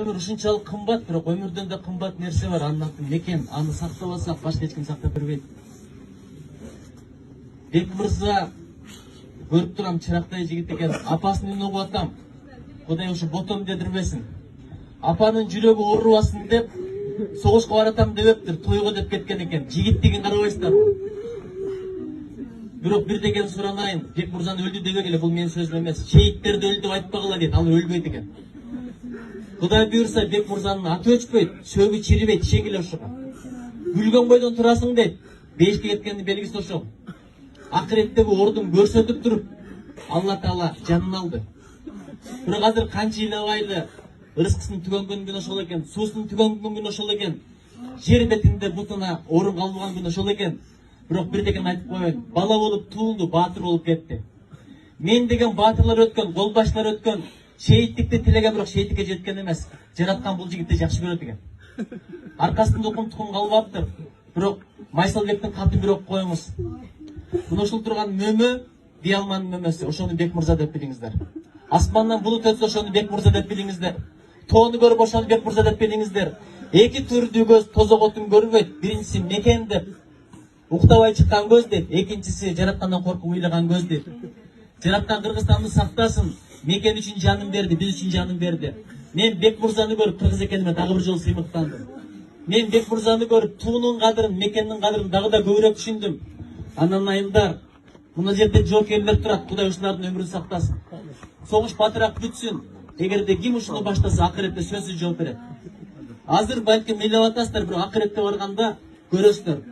өмір ушунчалык кымбат, бирок өмүрдөн да кымбат нерсе бар. Анын аты мекен. Аны сактап алсак, башка эч ким сактап бербейт. Бек мырза көрүп турам, чырактай жигит экен. Апасын үйүнө угуп атам. Кудай ушу ботон дедирбесин. Апанын жүрөгү оорубасын деп, согушка баратам дебептир, тойго деп кеткен экен. Жигит деген карабайсыздар. Бирок бир деген суранайын, Бек мырзаны өлдү дебегиле, бул менин сөзүм эмес. Шейиттерди өлдү деп айтпагыла дейт, ал өлбөйт экен. Кудай буйрса Бек мырзанын аты өчпөйт, сөөгү чирибейт, ишегиле ошого. Күлгөн бойдон турасың дейт, бейишке кеткендин белгиси ошол. Акыретте бул ордун көрсөтүп туруп, Алла Таала жанын алды. Бирок азыр канча ыйлабайлы, ырыскысынын түгөнгөн күнү ошол экен, суусунун түгөнгөн күнү ошол экен, жер бетинде бутуна орун калбаган күнү ошол экен. Бирок бир деген айтып коеюн, бала болуп туулду, баатыр болуп кетти. Мен деген баатырлар өткөн, колбаштар өткөн, шейиттикти тилеген, бирок шейиттикке жеткен эмес. Жараткан бул жигитти жакшы көрөт экен. Аркасында укум тукум калбаптыр. Бирок Майсалбектин катын бир окуп коюңуз. Мына ушул турган мөмө Диалманын мөмөсү, ошону Бек мырза деп билиңиздер. Асмандан булут өтсө ошону Бек мырза деп билиңиздер. Тоону көрүп ошону Бек мырза деп билиңиздер. Эки түрдүү көз тозоготун көрбөйт. Биринчиси мекен деп уктабай чыккан көз дейт, экинчиси жараткандан коркуп уйлаган көз дейт. Жараткан Кыргызстанды сактасын, мекен үчүн жанын берди, биз үчүн жанын берди. Мен Бек мырзаны көрүп кыргыз экениме дагы бир жолу сыймыктандым. Мен Бек мырзаны көрүп туунун кадырын, мекендин кадырын дагы да көбүрөөк түшүндүм. Анан айылдар, мына жерде жоокерлер турат, Кудай ушулардын өмүрүн сактасын. Согуш батыраак бүтсүн. Эгерде ким ушуну баштаса, акыретте сөзсүз жооп берет. Азыр балким ыйлап атасыздар, бирок акыретте барганда көрөсүздөр.